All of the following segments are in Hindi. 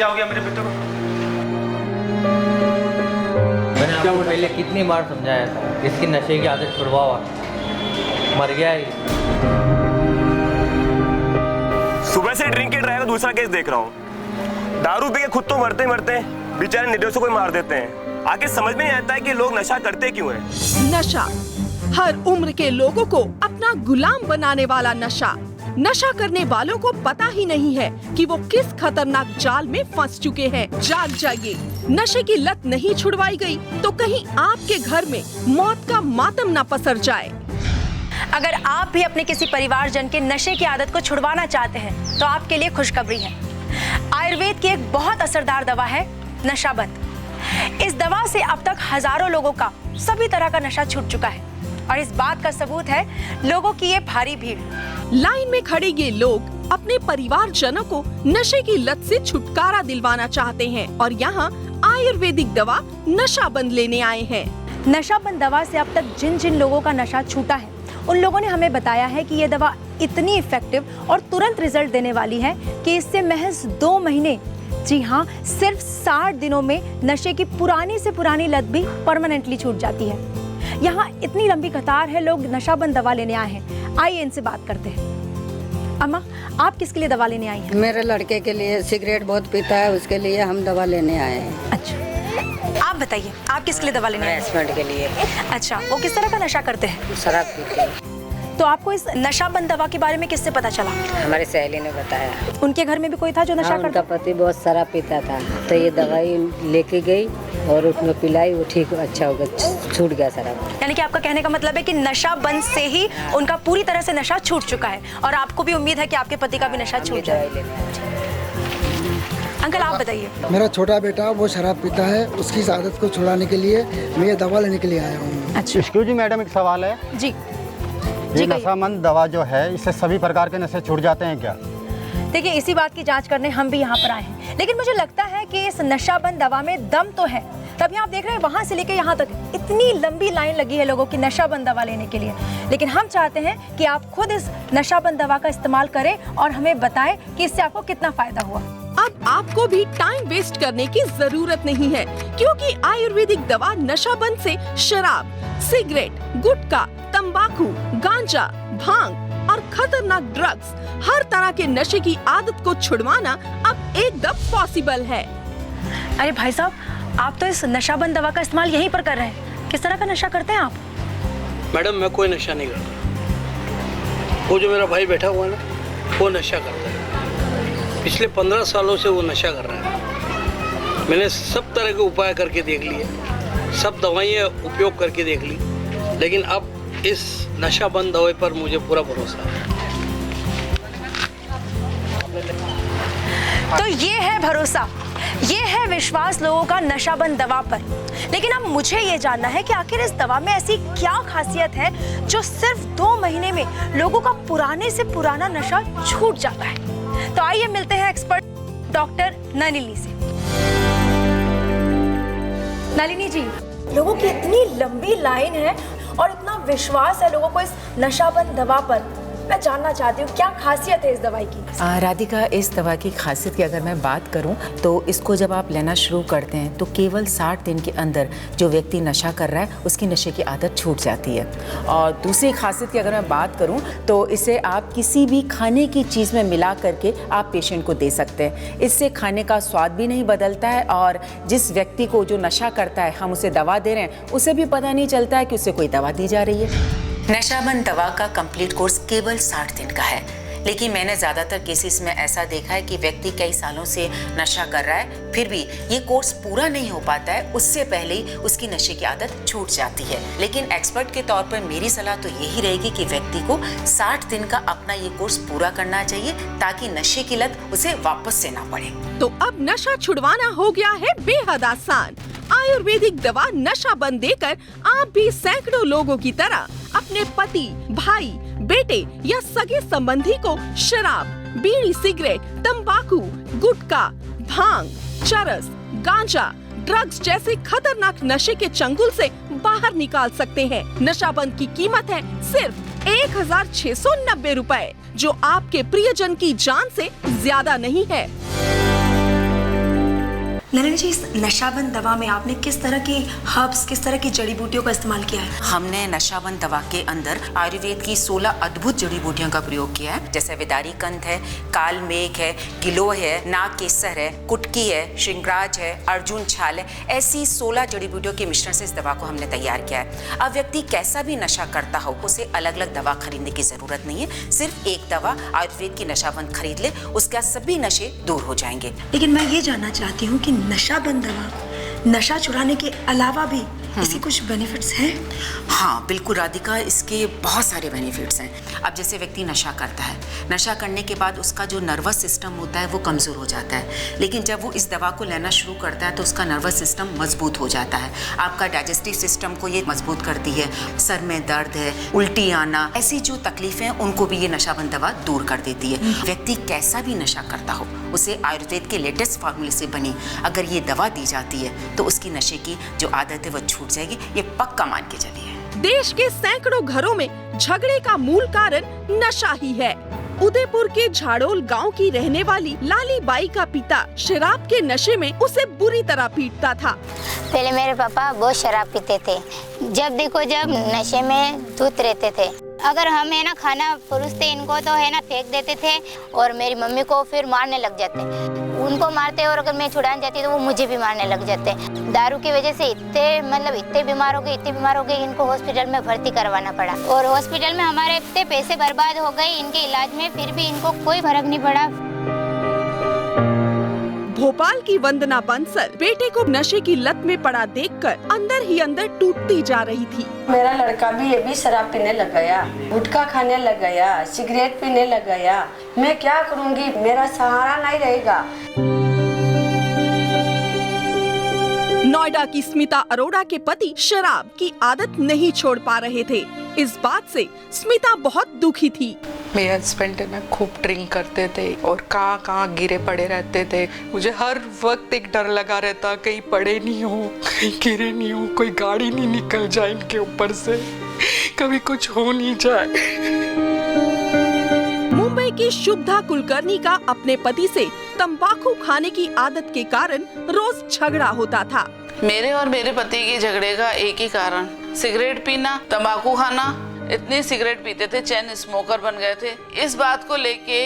हो गया मेरे बेटे को? मैंने आपको पहले कितनी बार समझाया था इसकी नशे की आदत छुड़वाओ, मर गया ही। सुबह से ड्रिंक एंड ड्राइव का दूसरा केस देख रहा हूँ। दारू पी के खुद तो मरते मरते बेचारे निर्दोषों को मार देते हैं। आगे समझ में नहीं आता है कि लोग नशा करते क्यों हैं। नशा हर उम्र के लोगों को अपना गुलाम बनाने वाला नशा। नशा करने वालों को पता ही नहीं है कि वो किस खतरनाक जाल में फंस चुके हैं। जाग जाइए, नशे की लत नहीं छुड़वाई गई तो कहीं आपके घर में मौत का मातम न पसर जाए। अगर आप भी अपने किसी परिवारजन के नशे की आदत को छुड़वाना चाहते हैं तो आपके लिए खुशखबरी है। आयुर्वेद की एक बहुत असरदार दवा है नशाबंद। इस दवा से अब तक हजारों लोगों का सभी तरह का नशा छूट चुका है और इस बात का सबूत है लोगों की ये भारी भीड़। लाइन में खड़े ये लोग अपने परिवारजनों को नशे की लत से छुटकारा दिलवाना चाहते हैं और यहाँ आयुर्वेदिक दवा नशाबंद लेने आए हैं। नशाबंद दवा से अब तक जिन जिन लोगों का नशा छूटा है उन लोगों ने हमें बताया है कि ये दवा इतनी इफेक्टिव और तुरंत रिजल्ट देने वाली है कि इससे महज 2 महीने, जी हाँ सिर्फ 60 दिनों में नशे की पुरानी से पुरानी लत भी परमानेंटली छूट जाती है। यहाँ इतनी लंबी कतार है, लोग नशाबंद दवा लेने आए हैं। आइए इनसे बात करते हैं। अम्मा, आप किसके लिए दवा लेने आई हैं? मेरे लड़के के लिए, सिगरेट बहुत पीता है, उसके लिए हम दवा लेने आए हैं। अच्छा, आप बताइए आप किसके लिए दवा लेने आए हैं? हस्बैंड के लिए। अच्छा, वो किस तरह का नशा करते हैं? शराब पीते हैं। तो आपको इस नशाबंद दवा के बारे में किससे पता चला? हमारी सहेली ने बताया। उनके घर में भी कोई था जो नशा हाँ, करता? उनका पति बहुत शराब पीता था तो ये दवाई लेके गई और उसमें पिलाई, वो ठीक अच्छा हो गया, छूट गया शराब। यानी कि आपका कहने का मतलब है कि नशाबंद से ही उनका पूरी तरह से नशा छूट चुका है और आपको भी उम्मीद है कि आपके पति का भी नशा छूट जाए। अंकल आप बताइए। मेरा छोटा बेटा वो शराब पीता है, उसकी इस आदत को छुड़ाने के लिए मैं ये दवा लेने के लिए आया हूँ। अच्छा, एक्सक्यूज मी मैडम, एक सवाल है जी। ये नशाबंद दवा जो है इससे सभी प्रकार के नशे छूट जाते हैं क्या? देखिए, इसी बात की जांच करने हम भी यहाँ पर आए हैं, लेकिन मुझे लगता है कि इस नशाबंद दवा में दम तो है। तभी आप देख रहे हैं वहाँ से लेकर यहाँ तक इतनी लंबी लाइन लगी है लोगों की नशाबंद दवा लेने के लिए। लेकिन हम चाहते हैं कि आप खुद इस नशाबंद दवा का इस्तेमाल करें और हमें बताएं कि इससे आपको कितना फायदा हुआ। अब आपको भी टाइम वेस्ट करने की जरूरत नहीं है, क्योंकि आयुर्वेदिक दवा नशाबंद से शराब, सिगरेट, गुटखा, तंबाकू, गांजा, भांग और खतरनाक ड्रग्स, हर तरह के नशे की आदत को छुड़वाना अब एकदम पॉसिबल है। अरे भाई साहब, आप तो इस नशाबंद दवा का इस्तेमाल यहीं पर कर रहे हैं। किस तरह का नशा करते हैं आप? मैडम, मैं कोई नशा नहीं करता। वो जो मेरा भाई बैठा हुआ है ना, वो नशा करता है। पिछले 15 सालों से वो नशा कर रहा है। मैंने सब तरह के उपाय करके देख लिए, सब दवाइयाँ उपयोग करके देख ली, लेकिन अब इस नशाबंद दवाई पर मुझे पूरा भरोसा है। तो ये है भरोसा, ये है विश्वास लोगों का नशाबंद दवा पर। लेकिन अब मुझे ये जानना है कि आखिर इस दवा में ऐसी क्या खासियत है जो सिर्फ 2 महीने में लोगों का पुराने से पुराना नशा छूट जाता है। तो आइए मिलते हैं एक्सपर्ट डॉक्टर नलिनी से। नलिनी जी, लोगों की इतनी लंबी लाइन है और इतना विश्वास है लोगों को इस नशाबंद दवा पर। मैं जानना चाहती हूँ क्या खासियत है इस दवाई की? राधिका, इस दवा की खासियत की अगर मैं बात करूं तो इसको जब आप लेना शुरू करते हैं तो केवल 60 दिन के अंदर जो व्यक्ति नशा कर रहा है उसकी नशे की आदत छूट जाती है। और दूसरी खासियत की अगर मैं बात करूं तो इसे आप किसी भी खाने की चीज़ में मिला करके आप पेशेंट को दे सकते हैं। इससे खाने का स्वाद भी नहीं बदलता है और जिस व्यक्ति को जो नशा करता है हम उसे दवा दे रहे हैं उसे भी पता नहीं चलता है कि उसे कोई दवा दी जा रही है। नशाबंद दवा का कंप्लीट कोर्स केवल 60 दिन का है, लेकिन मैंने ज़्यादातर केसेस में ऐसा देखा है कि व्यक्ति कई सालों से नशा कर रहा है, फिर भी ये कोर्स पूरा नहीं हो पाता है, उससे पहले ही उसकी नशे की आदत छूट जाती है। लेकिन एक्सपर्ट के तौर पर मेरी सलाह तो यही रहेगी कि व्यक्ति को 60 दिन का अपना ये कोर्स पूरा करना चाहिए ताकि नशे की लत उसे वापस से ना पड़े। तो अब नशा छुड़वाना हो गया है बेहद आसान। आयुर्वेदिक दवा नशाबंद देकर आप भी सैकड़ों लोगों की तरह अपने पति, भाई, बेटे या सगे संबंधी को शराब, बीड़ी, सिगरेट, तंबाकू, गुटखा, भांग, चरस, गांजा, ड्रग्स जैसे खतरनाक नशे के चंगुल से बाहर निकाल सकते हैं। नशाबंद की कीमत है सिर्फ 1690 रुपए, जो आपके प्रियजन की जान से ज्यादा नहीं है। नलिनी जी, इस नशाबंद दवा में आपने किस तरह की हर्ब्स, किस तरह की जड़ी बूटियों का इस्तेमाल किया है? हमने नशाबंद दवा के अंदर आयुर्वेद की 16 अद्भुत जड़ी बूटियों का प्रयोग किया है, जैसे विदारी कंद है, काल मेघ है, गिलोय है, नाग केसर है, कुटकी है, श्रृंगराज है, अर्जुन छाल है। ऐसी 16 जड़ी बूटियों के मिश्रण से इस दवा को हमने तैयार किया है। अब व्यक्ति कैसा भी नशा करता हो, उसे अलग अलग दवा खरीदने की जरूरत नहीं है। सिर्फ एक दवा आयुर्वेद की नशाबंद खरीद ले, उसके सभी नशे दूर हो जाएंगे। लेकिन मैं ये जानना चाहती हूँ कि नशाबंद दवा नशा छुड़ाने के अलावा भी इसके कुछ बेनिफिट्स हैं? हाँ बिल्कुल राधिका, इसके बहुत सारे बेनिफिट्स हैं। अब जैसे व्यक्ति नशा करता है, नशा करने के बाद उसका जो नर्वस सिस्टम होता है वो कमज़ोर हो जाता है, लेकिन जब वो इस दवा को लेना शुरू करता है तो उसका नर्वस सिस्टम मजबूत हो जाता है। आपका डाइजेस्टिव सिस्टम को ये मजबूत करती है। सर में दर्द है, उल्टी आना, ऐसी जो तकलीफें हैं उनको भी ये नशाबंद दवा दूर कर देती है। व्यक्ति कैसा भी नशा करता हो, उसे आयुर्वेद के लेटेस्ट फार्मूले से बनी अगर ये दवा दी जाती है तो उसकी नशे की जो आदत है वो छूट जाएगी, ये पक्का मान के चलिए। देश के सैकड़ों घरों में झगड़े का मूल कारण नशा ही है। उदयपुर के झाड़ोल गांव की रहने वाली लाली बाई का पिता शराब के नशे में उसे बुरी तरह पीटता था। पहले मेरे पापा बहुत शराब पीते थे, जब देखो जब नशे में धुत रहते थे। अगर हम है ना खाना परोसते इनको तो है ना फेंक देते थे और मेरी मम्मी को फिर मारने लग जाते। उनको मारते और अगर मैं छुड़ाने जाती तो वो मुझे भी मारने लग जाते। दारू की वजह से इतने बीमार हो गए, इनको हॉस्पिटल में भर्ती करवाना पड़ा और हॉस्पिटल में हमारे इतने पैसे बर्बाद हो गए इनके इलाज में, फिर भी इनको कोई फर्क नहीं पड़ा। भोपाल की वंदना बंसल बेटे को नशे की लत में पड़ा देखकर अंदर ही अंदर टूटती जा रही थी। मेरा लड़का भी ये भी शराब पीने लग गया, गुटखा खाने लग गया, सिगरेट पीने लग गया। मैं क्या करूंगी, मेरा सहारा नहीं रहेगा। नोएडा की स्मिता अरोड़ा के पति शराब की आदत नहीं छोड़ पा रहे थे। इस बात से स्मिता बहुत दुखी थी। मेरे हस्बैंड है ना खूब ड्रिंक करते थे और कहाँ गिरे पड़े रहते थे। मुझे हर वक्त एक डर लगा रहता, कहीं पड़े नहीं हो, कहीं गिरे नहीं हो, कोई गाड़ी नहीं निकल जाए इनके ऊपर से, कभी कुछ हो नहीं जाए। मुंबई की शुभदा कुलकर्णी का अपने पति से तंबाकू खाने की आदत के कारण रोज झगड़ा होता था। मेरे और मेरे पति के झगड़े का एक ही कारण, सिगरेट पीना, तंबाकू खाना। इतनी सिगरेट पीते थे, चैन स्मोकर बन गए थे। इस बात को लेके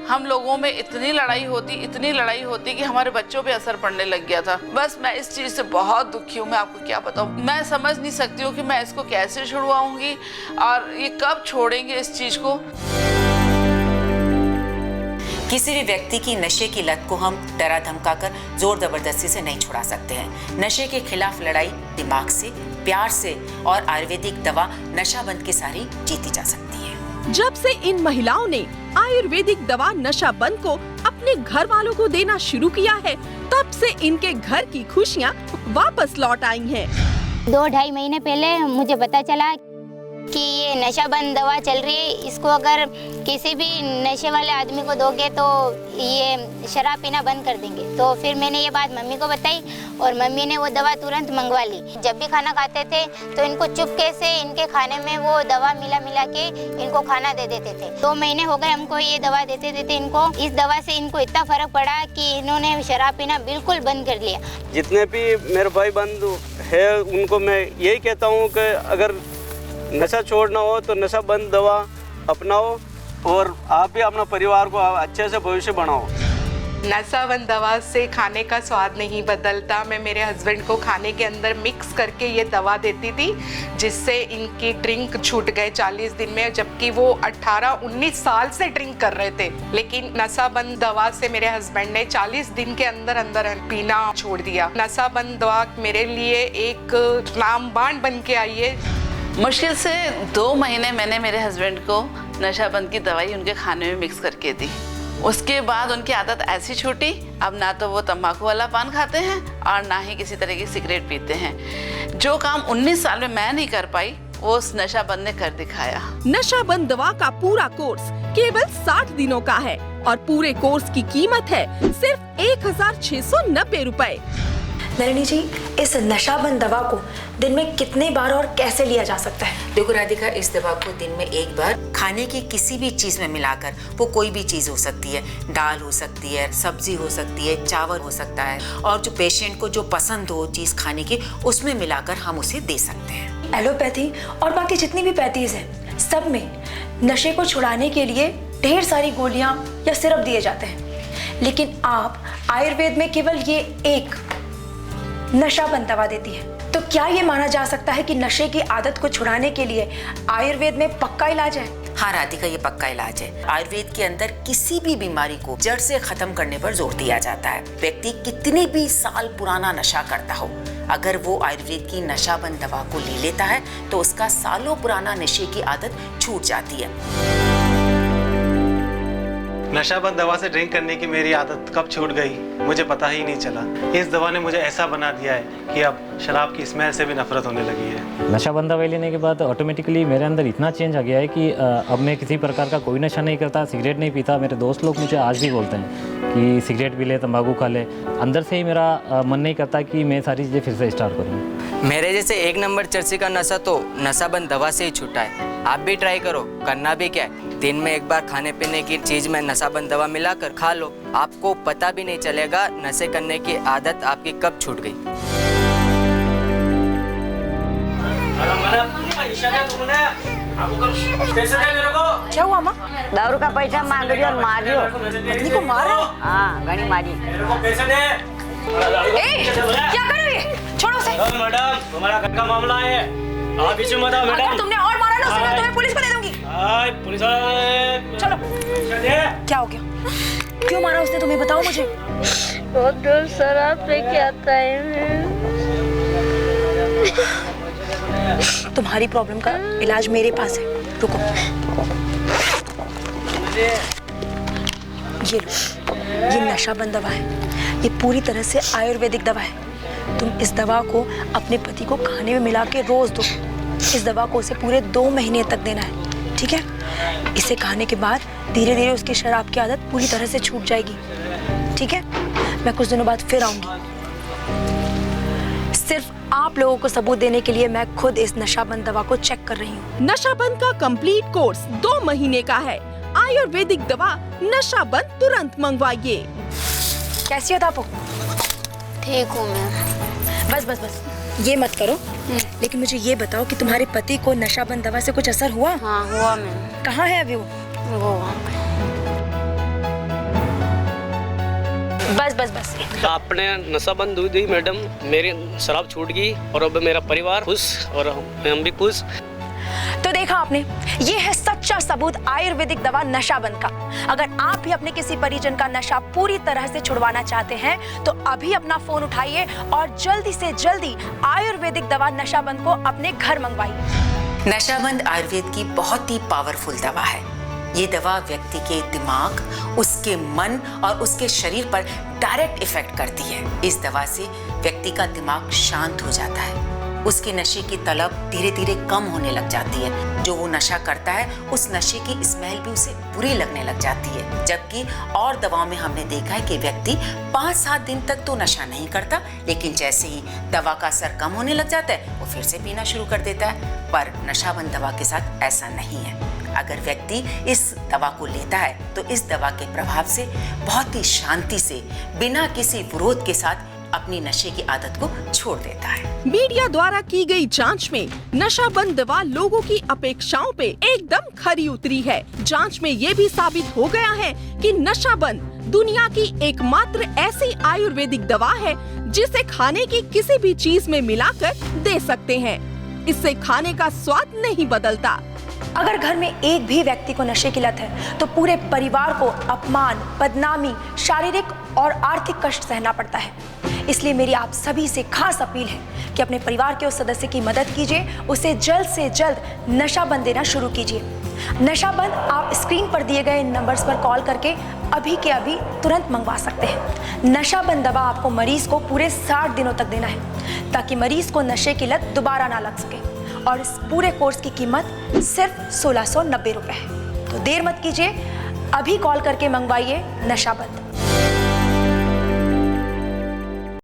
हम लोगों में इतनी लड़ाई होती कि हमारे बच्चों पे असर पड़ने लग गया था। बस मैं इस चीज से बहुत दुखी हूँ, मैं आपको क्या बताऊँ। मैं समझ नहीं सकती हूँ कि मैं इसको कैसे छुड़वाऊंगी और ये कब छोड़ेंगे इस चीज को। किसी भी व्यक्ति की नशे की लत को हम डरा धमका कर जोर जबरदस्ती से नहीं छुड़ा सकते हैं। नशे के खिलाफ लड़ाई दिमाग से, प्यार से और आयुर्वेदिक दवा नशाबंद के सारी जीती जा सकती है। जब से इन महिलाओं ने आयुर्वेदिक दवा नशाबंद को अपने घर वालों को देना शुरू किया है, तब से इनके घर की खुशियाँ वापस लौट आई हैं। 2-2.5 महीने पहले मुझे पता चला कि ये नशाबंद दवा चल रही है, इसको अगर किसी भी नशे वाले आदमी को दोगे तो ये शराब पीना बंद कर देंगे। तो फिर मैंने ये बात मम्मी को बताई और मम्मी ने वो दवा तुरंत मंगवा ली। जब भी खाना खाते थे तो इनको चुपके से इनके खाने में वो दवा मिला के इनको खाना दे देते थे। 2 महीने हो गए हमको ये दवा देते इनको। इस दवा से इनको इतना फर्क पड़ा कि इन्होंने शराब पीना बिल्कुल बंद कर लिया। जितने भी मेरे भाई बंधु है उनको मैं यही कहता हूँ कि अगर नशा छोड़ना हो तो नशा बंद दवा अपनाओ और आप भी अपना परिवार को अच्छे से भविष्य बनाओ। नशाबंद दवा से खाने का स्वाद नहीं बदलता। मैं मेरे हस्बैंड को खाने के अंदर मिक्स करके ये दवा देती थी, जिससे इनकी ड्रिंक छूट गए 40 दिन में, जबकि वो 18-19 साल से ड्रिंक कर रहे थे। लेकिन नशाबंद दवा से मेरे हस्बैंड ने 40 दिन के अंदर अंदर पीना छोड़ दिया। नशाबंद दवा मेरे लिए एक रामबाण बन के आई है। मुश्किल से 2 महीने मैंने मेरे हस्बैंड को नशाबंद की दवाई उनके खाने में मिक्स करके दी। उसके बाद उनकी आदत ऐसी छूटी, अब ना तो वो तंबाकू वाला पान खाते हैं और ना ही किसी तरह की सिगरेट पीते हैं। जो काम 19 साल में मैं नहीं कर पाई वो उस नशाबंद ने कर दिखाया। नशाबंद दवा का पूरा कोर्स केवल 60 दिनों का है और पूरे कोर्स की कीमत है सिर्फ 1690 रुपए। नलिनी जी, इस नशाबंद दवा को दिन में कितने बार और कैसे लिया जा सकता है? देखो राधिका, इस दवा को दिन में एक बार खाने की किसी भी चीज में मिलाकर, वो कोई भी चीज हो सकती है, दाल हो सकती है, सब्जी हो सकती है, चावल हो सकता है, और जो पेशेंट को जो पसंद हो चीज खाने की, उसमें मिलाकर हम उसे दे सकते हैं। एलोपैथी और बाकी जितनी भी पैथीज हैं, सब में नशे को छुड़ाने के लिए ढेर सारी गोलियां या सिरप दिए जाते हैं, लेकिन आप आयुर्वेद में केवल ये एक नशाबंद दवा देती है। तो क्या ये माना जा सकता है कि नशे की आदत को छुड़ाने के लिए आयुर्वेद में पक्का इलाज है? हाँ राधिका, ये पक्का इलाज है। आयुर्वेद के अंदर किसी भी बीमारी को जड़ से खत्म करने पर जोर दिया जाता है। व्यक्ति कितने भी साल पुराना नशा करता हो, अगर वो आयुर्वेद की नशाबंद दवा को ले लेता है तो उसका सालों पुराना नशे की आदत छूट जाती है। नशाबंद दवा से ड्रिंक करने की मेरी आदत कब छूट गई मुझे पता ही नहीं चला। इस दवा ने मुझे ऐसा बना दिया है कि अब शराब की स्मेल से भी नफरत होने लगी है। नशाबंद दवाई लेने के बाद ऑटोमेटिकली मेरे अंदर इतना चेंज आ गया है कि अब मैं किसी प्रकार का कोई नशा नहीं करता, सिगरेट नहीं पीता। मेरे दोस्त लोग मुझे आज भी बोलते हैं कि सिगरेट पी ले, तंबाकू खा ले। अंदर से ही मेरा मन नहीं करता कि मैं सारी चीज़ें फिर से स्टार्ट करूँ। मेरे जैसे एक नंबर चर्सी का नशा तो नशाबंद दवा से ही छूटा है। आप भी ट्राई करो, करना भी क्या है, दिन में एक बार खाने पीने की चीज में नशाबंद दवा मिलाकर खा लो, आपको पता भी नहीं चलेगा नशे करने की आदत आपकी कब छूट गई। क्या हुआ माँ? दारू का पैसा मांग रही और मार रही हो। पत्नी को मार रहा है? हाँ, गणी मारी। क्या कर रही है? छोड़ो उसे। मैडम, हमारा घर का मामला है, आप बीच में मत आओ मैडम। अगर तुमने और मारा ना उसे, मैं तुम्हें पुलिस को दे दूंगी। पुलिस चलो। क्या हो गया? क्यों मारा उसने तुम्हें, बताओ मुझे। बहुत दूर शराब पे क्या आता है। तुम्हारी प्रॉब्लम का इलाज मेरे पास है, रुको। ये लो, ये नशाबंद दवा है, ये पूरी तरह से आयुर्वेदिक दवा है। तुम इस दवा को अपने पति को खाने में मिला के रोज दो। इस दवा को उसे पूरे 2 महीने तक देना है, ठीक है? इसे खाने के बाद धीरे धीरे उसकी शराब की आदत पूरी तरह से छूट जाएगी, ठीक है? मैं कुछ दिनों बाद फिर आऊंगी। सिर्फ आप लोगों को सबूत देने के लिए मैं खुद इस नशाबंद दवा को चेक कर रही हूँ। नशाबंद का कंप्लीट कोर्स 2 महीने का है। आयुर्वेदिक दवा नशाबंद तुरंत मंगवाइए। कैसी हो तापो? ठीक हूँ मैं। बस बस बस, ये मत करो। लेकिन मुझे ये बताओ कि तुम्हारे पति को नशाबंद दवा से कुछ असर हुआ? हाँ हुआ मैम। कहाँ है अभी वो? बस बस बस। आपने नशाबंद दूध दी मैडम, मेरी शराब छूट गई और अब मेरा परिवार खुश और हम भी खुश। तो देखा आपने, ये है सच्चा सबूत आयुर्वेदिक दवा नशाबंद का। अगर आप भी अपने किसी परिजन का नशा पूरी तरह से छुड़वाना चाहते हैं तो अभी अपना फोन उठाइए और जल्दी से जल्दी आयुर्वेदिक दवा नशाबंद को अपने घर मंगवाइए। नशाबंद आयुर्वेद की बहुत ही पावरफुल दवा है। ये दवा व्यक्ति के दिमाग, उसके मन और उसके शरीर पर डायरेक्ट इफेक्ट करती है। इस दवा से व्यक्ति का दिमाग शांत हो जाता है, उसके नशे की तलब धीरे धीरे कम होने लग जाती है। जो वो नशा करता है उस नशे की स्मेल भी उसे बुरी लगने लग जाती है। जबकि और दवाओं में हमने देखा है कि व्यक्ति 5-7 दिन तक तो नशा नहीं करता, लेकिन जैसे ही दवा का असर कम होने लग जाता है वो फिर से पीना शुरू कर देता है। पर नशाबंद दवा के साथ ऐसा नहीं है। अगर व्यक्ति इस दवा को लेता है तो इस दवा के प्रभाव से बहुत ही शांति से, बिना किसी विरोध के साथ अपनी नशे की आदत को छोड़ देता है। मीडिया द्वारा की गई जांच में नशाबंद दवा लोगों की अपेक्षाओं पे एकदम खरी उतरी है। जांच में ये भी साबित हो गया है कि नशाबंद दुनिया की एकमात्र ऐसी आयुर्वेदिक दवा है जिसे खाने की किसी भी चीज में मिलाकर दे सकते हैं। इससे खाने का स्वाद नहीं बदलता। अगर घर में एक भी व्यक्ति को नशे की लत है तो पूरे परिवार को अपमान, बदनामी, शारीरिक और आर्थिक कष्ट सहना पड़ता है। इसलिए मेरी आप सभी से खास अपील है कि अपने परिवार के उस सदस्य की मदद कीजिए, उसे जल्द से जल्द नशाबंद देना शुरू कीजिए। नशाबंद आप स्क्रीन पर दिए गए नंबर्स पर कॉल करके अभी के अभी तुरंत मंगवा सकते हैं। नशाबंद दवा आपको मरीज को पूरे 60 दिनों तक देना है ताकि मरीज को नशे की लत दोबारा ना लग सके। और इस पूरे कोर्स की कीमत सिर्फ 1690 रुपए है। तो देर मत कीजिए, अभी कॉल करके मंगवाइए नशाबंद।